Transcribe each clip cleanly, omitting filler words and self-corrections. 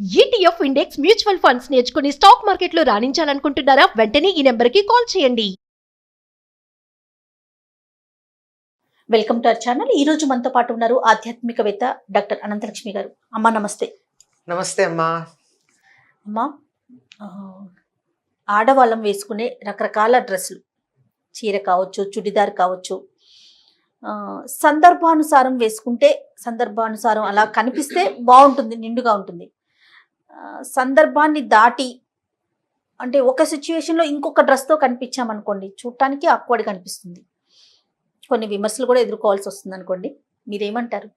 ETF index mutual funds నేర్చుకుని stock మార్కెట్లో రాణించాలనుకుంటున్నారా? వెంటనే ఈ నెంబర్కి కాల్ చేయండి. Welcome to our channel. ఈ రోజు మనతో పాటు ఉన్నారు ఆధ్యాత్మికవేత్త డాక్టర్ అనంతలక్ష్మి గారు. అమ్మా నమస్తే. నమస్తే అమ్మా. అమ్మా, ఆడవాళ్ళం వేసుకునే రకరకాల డ్రెస్సులు, చీర కావచ్చు, చుడిదార్ కావచ్చు, సందర్భానుసారం వేసుకుంటే సందర్భానుసారం అలా కనిపిస్తే బాగుంటుంది, నిండుగా ఉంటుంది. సందర్భాన్ని దాటి అంటే ఒక సిచ్యువేషన్లో ఇంకొక డ్రెస్తో కనిపించామనుకోండి, చూడటానికి ఆక్వర్డ్ కనిపిస్తుంది, కొన్ని విమర్శలు కూడా ఎదుర్కోవాల్సి వస్తుంది అనుకోండి. మీరేమంటారు?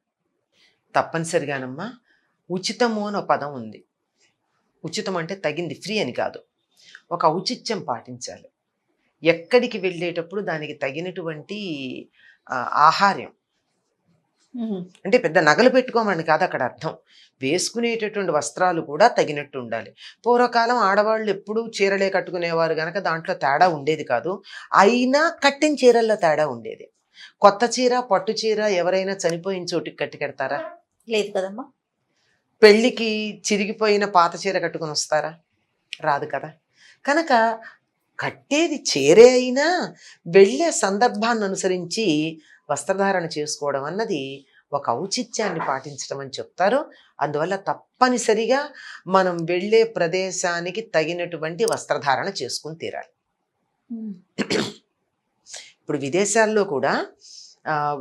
తప్పనిసరిగానమ్మా, ఉచితము అని ఒక పదం ఉంది. ఉచితం అంటే తగింది, ఫ్రీ అని కాదు. ఒక ఔచిత్యం పాటించాలి. ఎక్కడికి వెళ్ళేటప్పుడు దానికి తగినటువంటి ఆహార్యం, అంటే పెద్ద నగలు పెట్టుకోమని కాదు అక్కడ అర్థం. వేసుకునేటటువంటి వస్త్రాలు కూడా తగినట్టు ఉండాలి. పూర్వకాలం ఆడవాళ్ళు ఎప్పుడూ చీరలే కట్టుకునేవారు కనుక దాంట్లో తేడా ఉండేది కాదు. అయినా కట్టిన చీరల్లో తేడా ఉండేది. కొత్త చీర, పట్టు చీర ఎవరైనా చనిపోయిన చోటికి కట్టి కడతారా? లేదు కదమ్మా. పెళ్ళికి చిరిగిపోయిన పాత చీర కట్టుకుని వస్తారా? రాదు కదా. కనుక కట్టేది చీరే అయినా వెళ్ళే సందర్భాన్ని అనుసరించి వస్త్రధారణ చేసుకోవడం అన్నది ఒక ఔచిత్యాన్ని పాటించడం అని చెప్తారు. అందువల్ల తప్పనిసరిగా మనం వెళ్ళే ప్రదేశానికి తగినటువంటి వస్త్రధారణ చేసుకుని తీరాలి. ఇప్పుడు విదేశాల్లో కూడా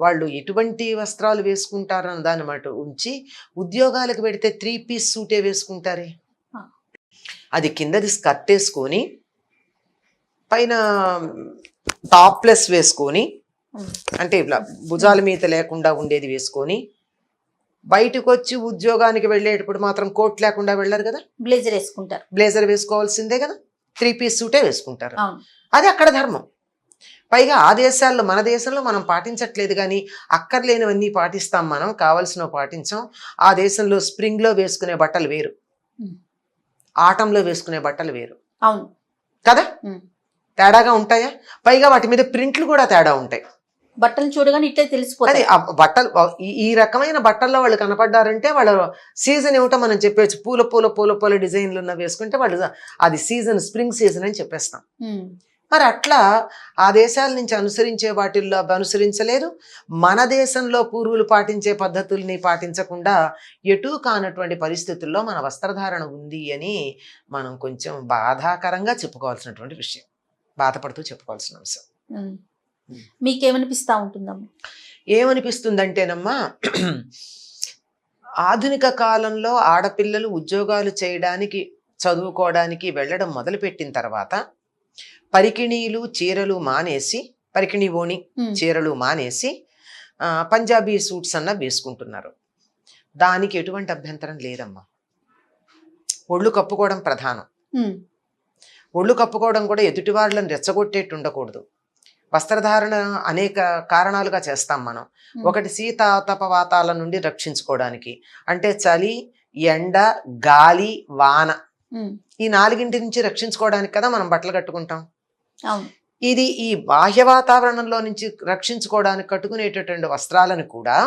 వాళ్ళు ఎటువంటి వస్త్రాలు వేసుకుంటారన్న దాన్ని మాట ఉంచి ఉద్యోగాలకు పెడితే 3 పీస్ సూటే వేసుకుంటారే. అది కిందది స్కర్ట్ వేసుకొని పైన టాప్లెస్ వేసుకొని, అంటే ఇట్లా భుజాల మీద లేకుండా ఉండేది వేసుకొని, బయటకు వచ్చి ఉద్యోగానికి వెళ్ళేటప్పుడు మాత్రం కోట్ లేకుండా వెళ్ళరు కదా, బ్లేజర్ వేసుకుంటారు. బ్లేజర్ వేసుకోవాల్సిందే కదా, 3 పీస్ సూటే వేసుకుంటారు. అది అక్కడ ధర్మం. పైగా ఆ దేశాల్లో, మన దేశంలో మనం పాటించట్లేదు కానీ అక్కర్లేనివన్నీ పాటిస్తాం, మనం కావాల్సినవి పాటించాం. ఆ దేశంలో స్ప్రింగ్లో వేసుకునే బట్టలు వేరు, ఆటంలో వేసుకునే బట్టలు వేరు. అవును కదా, తేడాగా ఉంటాయా? పైగా వాటి మీద ప్రింట్లు కూడా తేడా ఉంటాయి. బట్టలు చూడగానే ఇట్లే తెలిసిపోతుంది. బట్టలు, ఈ రకమైన బట్టల్లో వాళ్ళు కనపడ్డారంటే వాళ్ళ సీజన్ ఏమిటో మనం చెప్పేచ్చు. పూల పూల పూల పూల డిజైన్లు ఉన్న వేసుకుంటే వాళ్ళు అది సీజన్, స్ప్రింగ్ సీజన్ అని చెప్పేస్తాం. మరి అట్లా ఆ దేశాల నుంచి అనుసరించే వాటిల్లో అనుసరించలేదు. మన దేశంలో పూర్వులు పాటించే పద్ధతుల్ని పాటించకుండా ఎటూ కానటువంటి పరిస్థితుల్లో మన వస్త్రధారణ ఉంది అని మనం కొంచెం బాధాకరంగా చెప్పుకోవాల్సినటువంటి విషయం, బాధపడుతూ చెప్పుకోవాల్సిన అంశం. మీకేమనిపిస్తూ ఉంటుందమ్మా? ఏమనిపిస్తుందంటేనమ్మా, ఆధునిక కాలంలో ఆడపిల్లలు ఉద్యోగాలు చేయడానికి, చదువుకోవడానికి వెళ్ళడం మొదలుపెట్టిన తర్వాత పరికిణీలు చీరలు మానేసి, పరికిణీ ఓణి చీరలు మానేసి పంజాబీ సూట్స్ అన్న వేసుకుంటున్నారు. దానికి ఎటువంటి అభ్యంతరం లేదమ్మా. ఒళ్ళు కప్పుకోవడం ప్రధానం. ఒళ్ళు కప్పుకోవడం కూడా ఎదుటి వాళ్ళని రెచ్చగొట్టేట్టు ఉండకూడదు. వస్త్రధారణ అనేక కారణాలుగా చేస్తాం మనం. ఒకటి శీతాతపవాతాల నుండి రక్షించుకోవడానికి, అంటే చలి, ఎండ, గాలి, వాన, ఈ 4 నుంచి రక్షించుకోవడానికి కదా మనం బట్టలు కట్టుకుంటాం. ఇది ఈ బాహ్య వాతావరణంలో నుంచి రక్షించుకోవడానికి కట్టుకునేటటువంటి వస్త్రాలను కూడా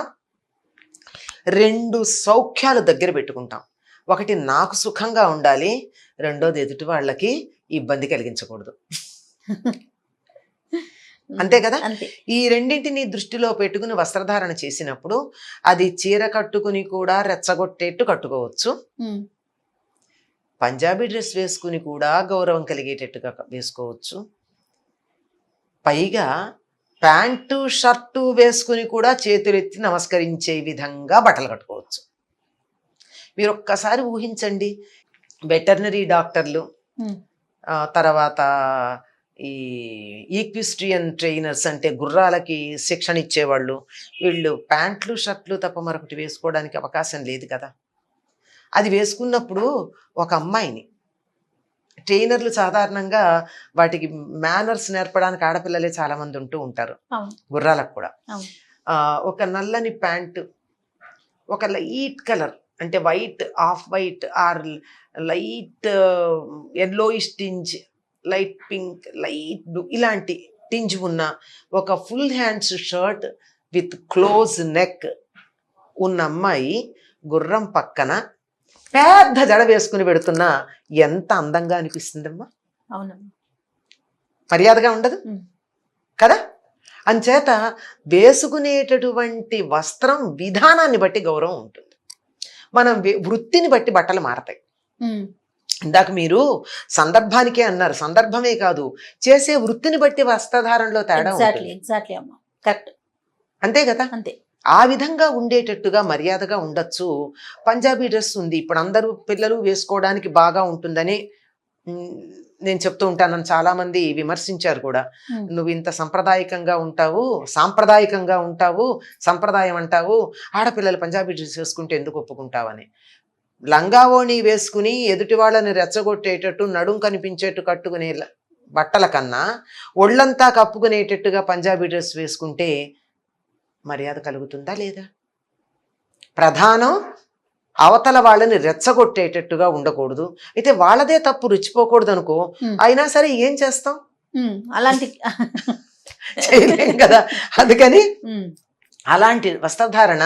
2 సౌఖ్యాలు దగ్గర పెట్టుకుంటాం. ఒకటి నాకు సుఖంగా ఉండాలి, రెండోది ఎదుటి వాళ్ళకి ఇబ్బంది కలిగించకూడదు. అంతే కదా. ఈ రెండింటిని దృష్టిలో పెట్టుకుని వస్త్రధారణ చేసినప్పుడు అది చీర కట్టుకుని కూడా రెచ్చగొట్టేట్టు కట్టుకోవచ్చు, పంజాబీ డ్రెస్ వేసుకుని కూడా గౌరవం కలిగేటట్టుగా వేసుకోవచ్చు, పైగా ప్యాంటు షర్టు వేసుకుని కూడా చేతులెత్తి నమస్కరించే విధంగా బట్టలు కట్టుకోవచ్చు. మీరు ఒక్కసారి ఊహించండి, వెటర్నరీ డాక్టర్లు, తర్వాత ఈ ఈక్విస్ట్రియన్ ట్రైనర్స్ అంటే గుర్రాలకి శిక్షణ ఇచ్చేవాళ్ళు, వీళ్ళు ప్యాంట్లు షర్ట్లు తప్ప మరొకటి వేసుకోవడానికి అవకాశం లేదు కదా. అది వేసుకున్నప్పుడు ఒక అమ్మాయిని, ట్రైనర్లు సాధారణంగా వాటికి మేనర్స్ నేర్పడానికి ఆడపిల్లలే చాలా మంది ఉంటూ ఉంటారు, గుర్రాలకు కూడా. ఒక నల్లని ప్యాంటు, ఒక లైట్ కలర్ అంటే white, off white or light yellowish tinge, light pink, light blue, ఇలాంటి టింజ్ ఉన్న ఒక full hands shirt with close neck ఉన్న అమ్మాయి గుర్రం పక్కన పెద్ద జడ వేసుకుని పెడుతున్నా ఎంత అందంగా అనిపిస్తుందమ్మా, అవునమ్మా. మర్యాదగా ఉండదు ఉమ్. కదా. అంచేత వేసుకునేటటువంటి వస్త్రం విధానాన్ని బట్టి గౌరవం ఉంటుంది. మనం వృత్తిని బట్టి బట్టలు మారతాయి. ఉమ్. ఇందాక మీరు సందర్భానికే అన్నారు, సందర్భమే కాదు చేసే వృత్తిని బట్టి వస్త్రధారణలో తేడా ఉంటుంది. ఎగ్జాక్ట్లీ అమ్మా, కరెక్ట్. అంతే కదా. అంతే. ఆ విధంగా ఉండేటట్టుగా మర్యాదగా ఉండొచ్చు. పంజాబీ డ్రెస్ ఉంది, ఇప్పుడు అందరూ పిల్లలు వేసుకోవడానికి బాగా ఉంటుందని నేను చెప్తూ ఉంటాను. నన్ను చాలా మంది విమర్శించారు కూడా, నువ్వు ఇంత సాంప్రదాయకంగా ఉంటావు, సంప్రదాయం అంటావు, ఆడపిల్లలు పంజాబీ డ్రెస్ వేసుకుంటే ఎందుకు ఒప్పుకుంటావని. లంగావోణి వేసుకుని ఎదుటి వాళ్ళని రెచ్చగొట్టేటట్టు నడుం కనిపించేట్టు కట్టుకునే బట్టల కన్నా ఒళ్ళంతా కప్పుకునేటట్టుగా పంజాబీ డ్రెస్ వేసుకుంటే మర్యాద కలుగుతుందా లేదా? ప్రధానం అవతల వాళ్ళని రెచ్చగొట్టేటట్టుగా ఉండకూడదు. అయితే వాళ్ళదే తప్పు రుచిపోకూడదు అనుకో, అయినా సరే ఏం చేస్తాం, అలాంటి చేయలేం కదా. అందుకని అలాంటి వస్త్రధారణ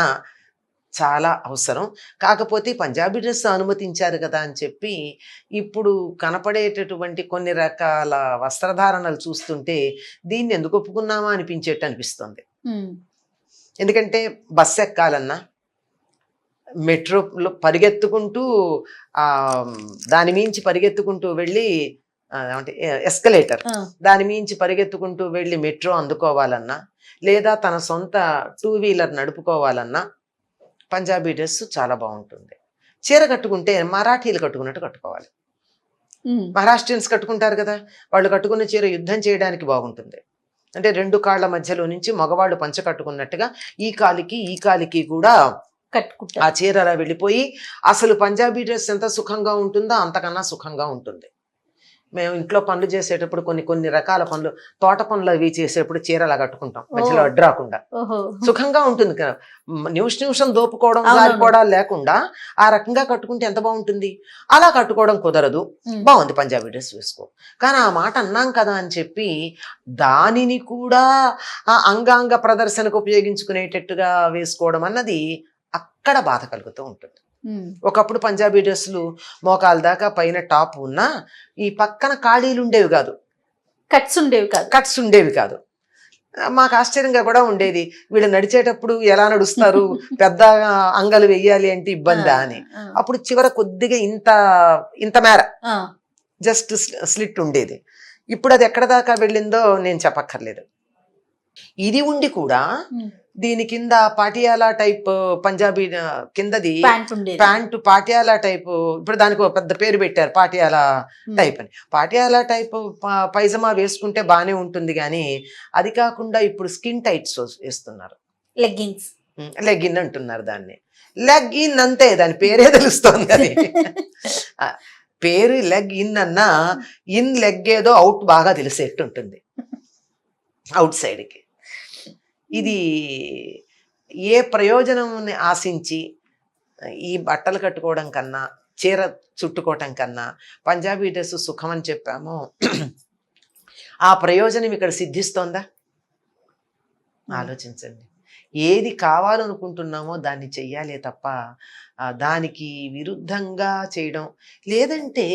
చాలా అవసరం. కాకపోతే పంజాబీ డ్రెస్ అనుమతించారు కదా అని చెప్పి ఇప్పుడు కనపడేటటువంటి కొన్ని రకాల వస్త్రధారణలు చూస్తుంటే దీన్ని ఎందుకు ఒప్పుకున్నామా అనిపించేట్టు అనిపిస్తుంది. ఎందుకంటే బస్సు ఎక్కాలన్నా, మెట్రోలో పరిగెత్తుకుంటూ దాని మించి పరిగెత్తుకుంటూ వెళ్ళి అంటే ఎస్కలేటర్, దాని మించి పరిగెత్తుకుంటూ వెళ్ళి మెట్రో అందుకోవాలన్నా, లేదా తన సొంత 2 వీలర్ నడుపుకోవాలన్నా పంజాబీ డ్రెస్ చాలా బాగుంటుంది. చీర కట్టుకుంటే మరాఠీలు కట్టుకున్నట్టు కట్టుకోవాలి. మహారాష్ట్రియన్స్ కట్టుకుంటారు కదా, వాళ్ళు కట్టుకున్న చీర యుద్ధం చేయడానికి బాగుంటుంది. అంటే 2 కాళ్ళ మధ్యలో నుంచి మగవాళ్ళు పంచ కట్టుకున్నట్టుగా ఈ కాలికి కూడా కట్టుకుంటారు. ఆ చీర అలా వెళ్ళిపోయి అసలు పంజాబీ డ్రెస్ ఎంత సుఖంగా ఉంటుందో అంతకన్నా సుఖంగా ఉంటుంది. మేము ఇంట్లో పనులు చేసేటప్పుడు కొన్ని రకాల పనులు, తోట పనులు అవి చేసేటప్పుడు చీర అలా కట్టుకుంటాం, మధ్యలో అడ్డు రాకుండా. సుఖంగా ఉంటుంది కదా, నిమిషం దోపుకోవడం జారిపోవడాలు లేకుండా ఆ రకంగా కట్టుకుంటే ఎంత బాగుంటుంది. అలా కట్టుకోవడం కుదరదు, బాగుంది పంజాబీ డ్రెస్ వేసుకో. కానీ ఆ మాట అన్నాం కదా అని చెప్పి దానిని కూడా ఆ అంగాంగ ప్రదర్శనకు ఉపయోగించుకునేటట్టుగా వేసుకోవడం అన్నది అక్కడ బాధ కలుగుతూ ఉంటుంది. ఒకప్పుడు పంజాబీ డ్రెస్సులు మోకాల దాకా పైన టాప్ ఉన్నా ఈ పక్కన ఖాళీలు ఉండేవి కాదు, కట్స్ ఉండేవి కాదు. మాకు ఆశ్చర్యంగా కూడా ఉండేది, వీళ్ళు నడిచేటప్పుడు ఎలా నడుస్తారు, పెద్ద అంగలు వెయ్యాలి అంటే ఇబ్బందా అని. అప్పుడు చివర కొద్దిగా ఇంత మేర జస్ట్ స్లిట్ ఉండేది. ఇప్పుడు అది ఎక్కడ దాకా వెళ్ళిందో నేను చెప్పక్కర్లేదు. ఇది ఉండి కూడా దీని కింద పాటియాలా టైప్ పంజాబీ కిందది ప్యాంటు పాటియాలా టైప్, ఇప్పుడు దానికి ఒక పెద్ద పేరు పెట్టారు పాటియాలా టైప్ అని. పాటియాలా టైప్ పైజమా వేసుకుంటే బానే ఉంటుంది, కానీ అది కాకుండా ఇప్పుడు స్కిన్ టైట్స్ వేస్తున్నారు, లెగ్గిన్ అంటున్నారు దాన్ని. లెగ్ ఇన్ అంతే, దాని పేరే తెలుస్తోంది. అది పేరు లెగ్ ఇన్ అన్నా ఇన్ లెగ్ ఏదో అవుట్ బాగా తెలిసేట్టు ఉంటుంది అవుట్ సైడ్కి. ఇది ఏ ప్రయోజనం ఆశించి ఈ బట్టలు కట్టుకోవడం కన్నా, చీర చుట్టుకోవటం కన్నా పంజాబీ డ్రెస్ సుఖం అని చెప్పామో ఆ ప్రయోజనం ఇక్కడ సిద్ధిస్తోందా? ఆలోచించండి. ఏది కావాలనుకుంటున్నామో దాన్ని చెయ్యాలే తప్ప దానికి విరుద్ధంగా చేయడం లేదంటే,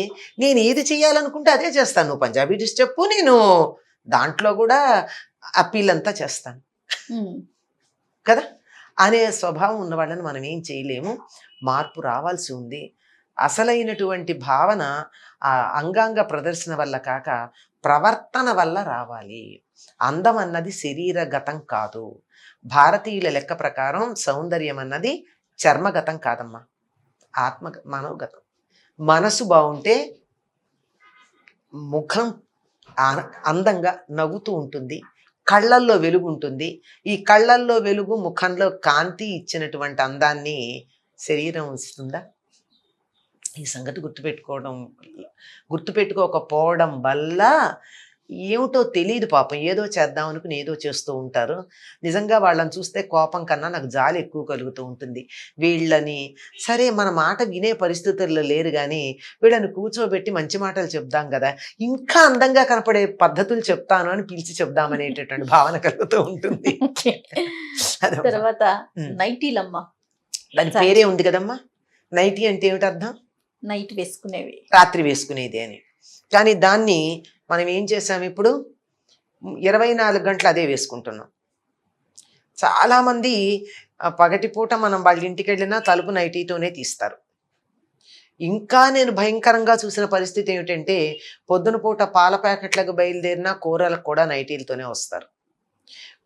నేను ఏది చెయ్యాలనుకుంటే అదే చేస్తాను. నువ్వు పంజాబీ డ్రెస్ చెప్పు, నేను దాంట్లో కూడా అప్పీల్ అంతా చేస్తాను కదా అనే స్వభావం ఉన్న వాళ్ళని మనం ఏం చేయలేము. మార్పు రావాల్సి ఉంది. అసలైనటువంటి భావన ఆ అంగాంగ ప్రదర్శన వల్ల కాక ప్రవర్తన వల్ల రావాలి. అందం అన్నది శరీరగతం కాదు. భారతీయుల లెక్క ప్రకారం సౌందర్యం అన్నది చర్మగతం కాదమ్మా, మనోగతం. మనసు బాగుంటే ముఖం అందంగా నవ్వుతూ ఉంటుంది, కళ్ళల్లో వెలుగు ఉంటుంది. ఈ కళ్ళల్లో వెలుగు, ముఖంలో కాంతి ఇచ్చినటువంటి అందాన్ని శరీరం ఇస్తుందా? ఈ సంగతి గుర్తుపెట్టుకోకపోవడం వల్ల ఏమిటో తెలియదు పాపం. ఏదో చేద్దాం అనుకుని ఏదో చేస్తూ ఉంటారు. నిజంగా వాళ్ళని చూస్తే కోపం కన్నా నాకు జాలి ఎక్కువ కలుగుతూ ఉంటుంది. వీళ్ళని సరే మన మాట వినే పరిస్థితుల్లో లేరు, కానీ వీళ్ళని కూర్చోబెట్టి మంచి మాటలు చెప్దాం కదా, ఇంకా అందంగా కనపడే పద్ధతులు చెప్తాను అని పిలిచి చెప్దామనేటటువంటి భావన కలుగుతూ ఉంటుంది. తర్వాత నైటీలమ్మ, దాని పేరే ఉంది కదమ్మా, నైటీ అంటే ఏమిటి అర్థం? నైట్ వేసుకునేవి. రాత్రి వేసుకునేది అని. కానీ దాన్ని మనం ఏం చేసాం ఇప్పుడు 24 గంటలు అదే వేసుకుంటున్నాం. చాలామంది పగటిపూట మనం వాళ్ళ ఇంటికి వెళ్ళినా తలుపు నైటీతోనే తీస్తారు. ఇంకా నేను భయంకరంగా చూసిన పరిస్థితి ఏమిటంటే పొద్దున పూట పాల ప్యాకెట్లకు బయలుదేరినా కూరలకు కూడా నైటీలతోనే వస్తారు.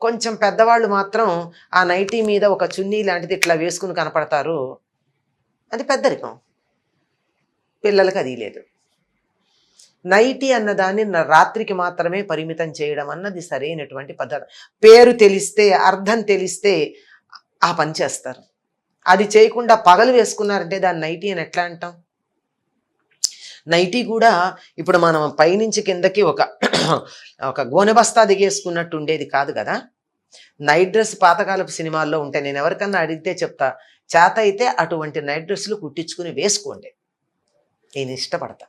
కొంచెం పెద్దవాళ్ళు మాత్రం ఆ నైటీ మీద ఒక చున్నీ లాంటిది ఇట్లా వేసుకుని కనపడతారు. అది పెద్దరికం. పిల్లలకి అది లేదు. నైటీ అన్నదాన్ని రాత్రికి మాత్రమే పరిమితం చేయడం అన్నది సరైనటువంటి పద్ధతి. పేరు తెలిస్తే అర్థం తెలిస్తే ఆ పని చేస్తారు. అది చేయకుండా పగలు వేసుకున్నారంటే దాన్ని నైటీ అని ఎట్లా అంటాం? నైటీ కూడా ఇప్పుడు మనం పైనుంచి కిందకి ఒక గోనె బస్తా దిగేసుకున్నట్టు ఉండేది కాదు కదా. నైట్ డ్రెస్ పాతకాలపు సినిమాల్లో ఉంటాయి. నేను ఎవరికన్నా అడిగితే చెప్తా, చేత అయితే అటువంటి నైట్ డ్రెస్సులు కుట్టించుకుని వేసుకోండి. నేను ఇష్టపడతా.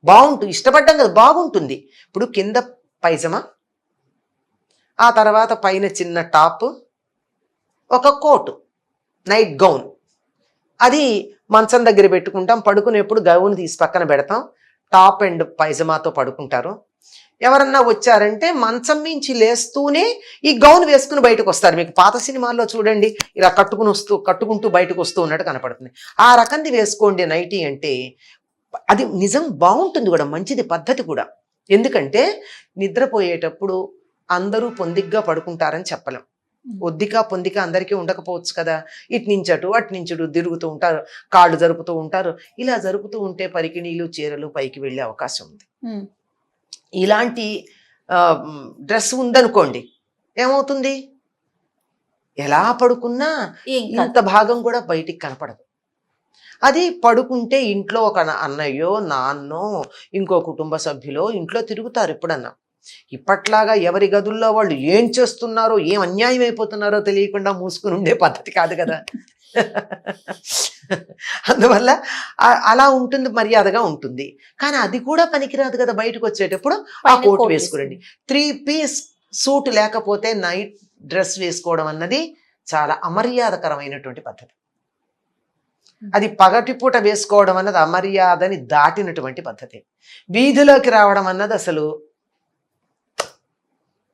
బాగుంటుంది. ఇష్టపడ్డం కదా, బాగుంటుంది. ఇప్పుడు కింద పైజమా, ఆ తర్వాత పైన చిన్న టాప్, ఒక కోటు, నైట్ గౌన్. అది మంచం దగ్గర పెట్టుకుంటాం. పడుకునేప్పుడు గౌన్ తీసి పక్కన పెడతాం. టాప్ అండ్ పైజమాతో పడుకుంటారు. ఎవరన్నా వచ్చారంటే మంచం మించి లేస్తూనే ఈ గౌన్ వేసుకుని బయటకు వస్తారు. మీకు పాత సినిమాల్లో చూడండి, ఇలా కట్టుకుంటూ బయటకు వస్తూ ఉన్నట్టు కనపడుతుంది. ఆ రకంది వేసుకోండి నైటీ అంటే. అది నిజం బాగుంటుంది కూడా, మంచిది పద్ధతి కూడా. ఎందుకంటే నిద్రపోయేటప్పుడు అందరూ పొందిగ్గా పడుకుంటారని చెప్పలేం. ఒద్దిక పొందిక అందరికీ ఉండకపోవచ్చు కదా. ఇటు నుంచి అటు అటు నుంచి అటు తిరుగుతూ ఉంటారు, కాళ్ళు జరుపుతూ ఉంటారు. ఇలా జరుపుతూ ఉంటే పరికిణీలు చీరలు పైకి వెళ్ళే అవకాశం ఉంది. ఇలాంటి డ్రెస్ ఉందనుకోండి, ఏమవుతుంది? ఎలా పడుకున్నా ఇంత భాగం కూడా బయటికి కనపడదు. అది పడుకుంటే ఇంట్లో ఒక అన్నయ్యో నాన్నో ఇంకో కుటుంబ సభ్యులో ఇంట్లో తిరుగుతారు. ఎప్పుడన్నా ఇప్పట్లాగా ఎవరి గదుల్లో వాళ్ళు ఏం చేస్తున్నారో, ఏం అన్యాయం అయిపోతున్నారో తెలియకుండా మూసుకుని ఉండే పద్ధతి కాదు కదా. అందువల్ల అలా ఉంటుంది, మర్యాదగా ఉంటుంది. కానీ అది కూడా పనికిరాదు కదా. బయటకు వచ్చేటప్పుడు ఆ కోట్ వేసుకురండి. 3 పీస్ సూట్ లేకపోతే నైట్ డ్రెస్ వేసుకోవడం అన్నది చాలా అమర్యాదకరమైనటువంటి పద్ధతి. అది పగటిపూట వేసుకోవడం అన్నది అమర్యాదని దాటినటువంటి పద్ధతి. వీధిలోకి రావడం అన్నది అసలు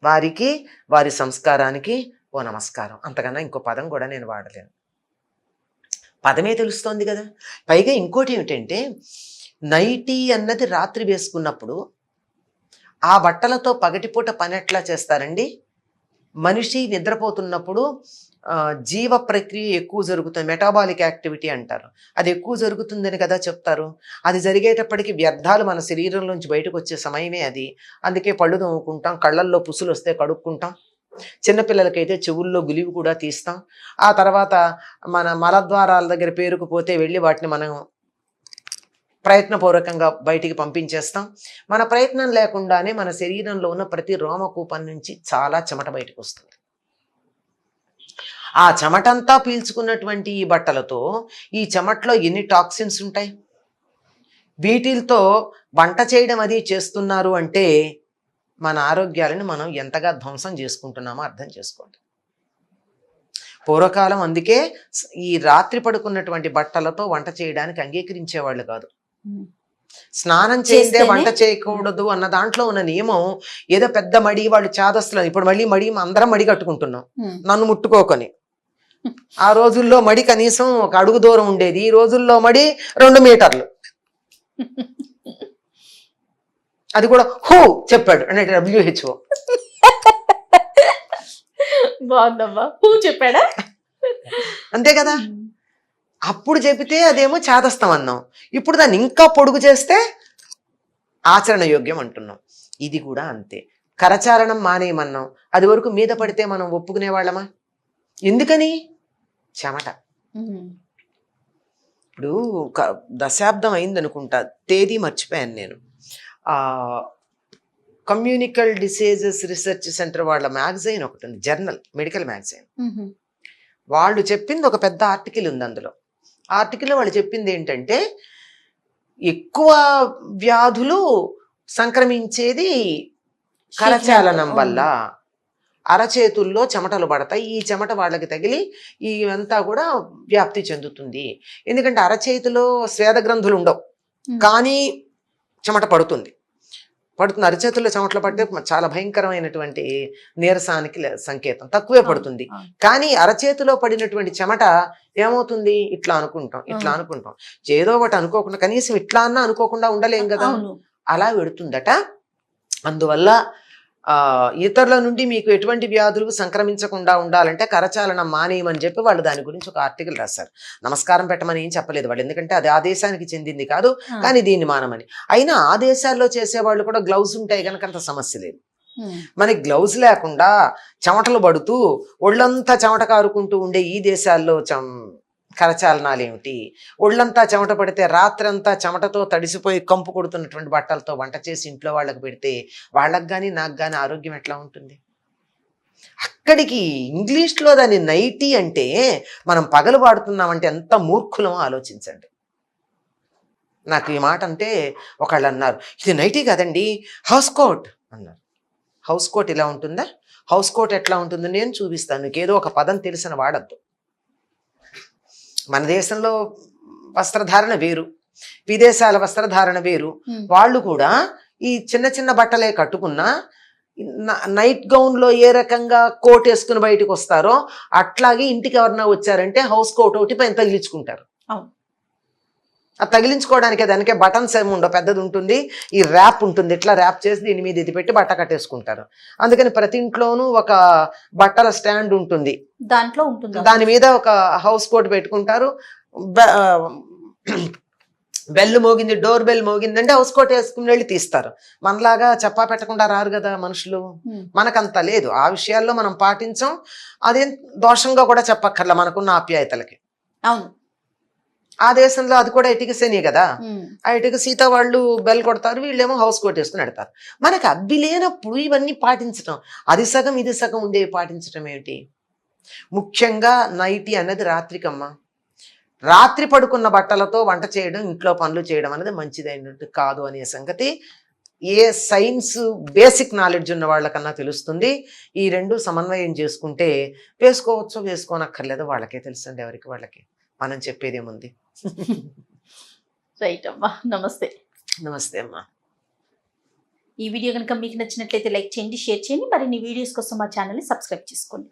వారికి, వారి సంస్కారానికి ఓ నమస్కారం. అంతకన్నా ఇంకో పదం కూడా నేను వాడలేను. పదమే తెలుస్తోంది కదా. పైగా ఇంకోటి ఏమిటంటే, నైటీ అన్నది రాత్రి వేసుకున్నప్పుడు ఆ బట్టలతో పగటిపూట పని ఎట్లా చేస్తారండి? మనిషి నిద్రపోతున్నప్పుడు జీవ ప్రక్రియ ఎక్కువ జరుగుతుంది, మెటాబాలిక్ యాక్టివిటీ అంటారు. అది ఎక్కువ జరుగుతుందని కదా చెప్తారు. అది జరిగేటప్పటికి వ్యర్థాలు మన శరీరంలోంచి బయటకు వచ్చే సమయమే అది. అందుకే పళ్ళు తోముకుంటాం, కళ్ళల్లో పుసులు వస్తే కడుక్కుంటాం. చిన్నపిల్లలకైతే చెవుల్లో గులివి కూడా తీస్తాం. ఆ తర్వాత మన మలద్వారాల దగ్గర పేరుకుపోతే వెళ్ళి వాటిని మనం ప్రయత్నపూర్వకంగా బయటికి పంపించేస్తాం. మన ప్రయత్నం లేకుండానే మన శరీరంలో ఉన్న ప్రతి రోమకూపం నుంచి చాలా చెమట బయటకు వస్తుంది. ఆ చెమటంతా పీల్చుకున్నటువంటి ఈ బట్టలతో ఈ చెమట్లో ఎన్ని టాక్సిన్స్ ఉంటాయి. వీటితో వంట చేయడం అది చేస్తున్నారు అంటే మన ఆరోగ్యాలను మనం ఎంతగా ధ్వంసం చేసుకుంటున్నామో అర్థం చేసుకోండి. పూర్వకాలం అందుకే ఈ రాత్రి పడుకున్నటువంటి బట్టలతో వంట చేయడానికి అంగీకరించేవాళ్ళు కాదు. స్నానం చేస్తే వంట చేయకూడదు అన్న దాంట్లో ఉన్న నియమం ఏదో పెద్ద మడి, వాళ్ళు చాదస్తులు. ఇప్పుడు మళ్ళీ మడి అందరం మడి కట్టుకుంటున్నాం, నన్ను ముట్టుకోకొని. ఆ రోజుల్లో మడి కనీసం ఒక అడుగు దూరం ఉండేది. ఈ రోజుల్లో మడి 2 మీటర్లు. అది కూడా హూ చెప్పాడు అంటే WHO. బాగుందమ్మా, హూ చెప్పాడా? అంతే కదా. అప్పుడు చెబితే అదేమో చాదస్తం అన్నాం. ఇప్పుడు దాన్ని ఇంకా పొడుగు చేస్తే ఆచరణ యోగ్యం అంటున్నాం. ఇది కూడా అంతే. కరచాలనం మానేయమన్నాం. అది వరకు మీద పడితే మనం ఒప్పుకునే వాళ్ళమా? ఎందుకని? చెమట. ఇప్పుడు దశాబ్దం అయిందనుకుంటా, తేదీ మర్చిపోయాను నేను. కమ్యూనికల్ డిసీజెస్ రీసెర్చ్ సెంటర్ వాళ్ళ మ్యాగజైన్ ఒకటి ఉంది, జర్నల్, మెడికల్ మ్యాగజైన్. వాళ్ళు చెప్పింది ఒక పెద్ద ఆర్టికల్ ఉంది. అందులో ఆర్టికల్లో వాళ్ళు చెప్పింది ఏంటంటే, ఎక్కువ వ్యాధులు సంక్రమించేది కరచాలనం వల్ల. అరచేతుల్లో చెమటలు పడతాయి. ఈ చెమట వాళ్ళకి తగిలి ఇవంతా కూడా వ్యాప్తి చెందుతుంది. ఎందుకంటే అరచేతిలో స్వేద గ్రంథులు ఉండవు, కానీ చెమట పడుతుంది. అరచేతుల్లో చెమటలు పడితే చాలా భయంకరమైనటువంటి నీరసానికి సంకేతం. తక్కువే పడుతుంది, కానీ అరచేతిలో పడినటువంటి చెమట ఏమవుతుంది, ఇట్లా అనుకుంటాం ఏదో ఒకటి అనుకోకుండా, కనీసం ఇట్లా అన్నా అనుకోకుండా ఉండలేం కదా, అలా పెడుతుందట. అందువల్ల ఇతరుల నుండి మీకు ఎటువంటి వ్యాధులు సంక్రమించకుండా ఉండాలంటే కరచాలనం మానేయమని చెప్పి వాళ్ళు దాని గురించి ఒక ఆర్టికల్ రాశారు. నమస్కారం పెట్టమని ఏం చెప్పలేదు వాళ్ళు, ఎందుకంటే అది ఆ దేశానికి చెందింది కాదు, కానీ దీన్ని మానమని. అయినా ఆ దేశాల్లో చేసేవాళ్ళు కూడా గ్లౌజ్ ఉంటాయి కనుక అంత సమస్య లేదు. మనకి గ్లౌజ్ లేకుండా చెమటలు పడుతూ ఒళ్ళంతా చెమట కారుకుంటూ ఉండే ఈ దేశాల్లో కరచాలనాలు ఏమిటి? ఒళ్ళంతా చెమట పడితే రాత్రంతా చెమటతో తడిసిపోయి కంపు కొడుతున్నటువంటి బట్టలతో వంట చేసి ఇంట్లో వాళ్ళకి పెడితే వాళ్ళకి కానీ నాకు కానీ ఆరోగ్యం ఎట్లా ఉంటుంది? అక్కడికి ఇంగ్లీష్లో దాన్ని నైటీ అంటే మనం పగలు వాడుతున్నామంటే ఎంత మూర్ఖులమో ఆలోచించండి. నాకు ఈ మాట అంటే ఒకళ్ళు అన్నారు, ఇది నైటీ కదండి, హౌస్ కోట్ అన్నారు. హౌస్ కోట్ ఇలా ఉంటుందా? హౌస్ కోట్ ఎట్లా ఉంటుందో నేను చూపిస్తాను, నీకేదో ఒక పదం తెలిసిన వాడద్దు. మన దేశంలో వస్త్రధారణ వేరు, విదేశాల వస్త్రధారణ వేరు. వాళ్ళు కూడా ఈ చిన్న చిన్న బట్టలే కట్టుకున్నా నైట్ గౌన్ లో ఏ రకంగా కోట్ వేసుకుని బయటకు వస్తారో అట్లాగే ఇంటికి ఎవరన్నా వచ్చారంటే హౌస్ కోట్ ఒకటి పైన తగిలించుకుంటారు. ఆ తగిలించుకోవడానికి దానికే బటన్స్ ఏమి ఉండవు, పెద్దది ఉంటుంది, ఈ ర్యాప్ ఉంటుంది, ఇట్లా ర్యాప్ చేసి దీని మీద ఇది పెట్టి బట్ట కట్టేసుకుంటారు. అందుకని ప్రతి ఇంట్లోనూ ఒక బట్టల స్టాండ్ ఉంటుంది, దాంట్లో ఉంటుంది, దాని మీద ఒక హౌస్ కోట్ పెట్టుకుంటారు. బెల్ మోగింది, డోర్ బెల్ మోగిందంటే హౌస్ కోట్ వేసుకుని వెళ్ళి తీస్తారు. మనలాగా చెప్పా పెట్టకుండా రారు కదా మనుషులు, మనకంత లేదు. ఆ విషయాల్లో మనం పాటించాం, అదేం దోషంగా కూడా చెప్పక్కర్లా మనకున్న ఆప్యాయతలకి. అవును, ఆ దేశంలో అది కూడా ఇటుక శని కదా, ఆ ఇటుక సీత వాళ్ళు బెల్ కొడతారు, వీళ్ళేమో హౌస్ కోట్ వేసుకుని పెడతారు. మనకు అబ్బి లేనప్పుడు ఇవన్నీ పాటించటం, అది సగం ఇది సగం ఉండేవి పాటించటం ఏమిటి? ముఖ్యంగా నైటీ అనేది రాత్రికమ్మ. రాత్రి పడుకున్న బట్టలతో వంట చేయడం, ఇంట్లో పనులు చేయడం అనేది మంచిదైనట్టు కాదు అనే సంగతి ఏ సైన్స్ బేసిక్ నాలెడ్జ్ ఉన్న వాళ్ళకన్నా తెలుస్తుంది. ఈ రెండు సమన్వయం చేసుకుంటే వేసుకోవచ్చో వేసుకోనక్కర్లేదో వాళ్ళకే తెలుసండి, ఎవరికి వాళ్ళకి. మనం చెప్పేదేముంది. రైట్ అమ్మా, నమస్తే. నమస్తే అమ్మా. ఈ వీడియో కనుక మీకు నచ్చినట్లయితే లైక్ చేయండి, షేర్ చేయండి. మరిన్ని వీడియోస్ కోసం మా ఛానల్ని సబ్స్క్రైబ్ చేసుకోండి.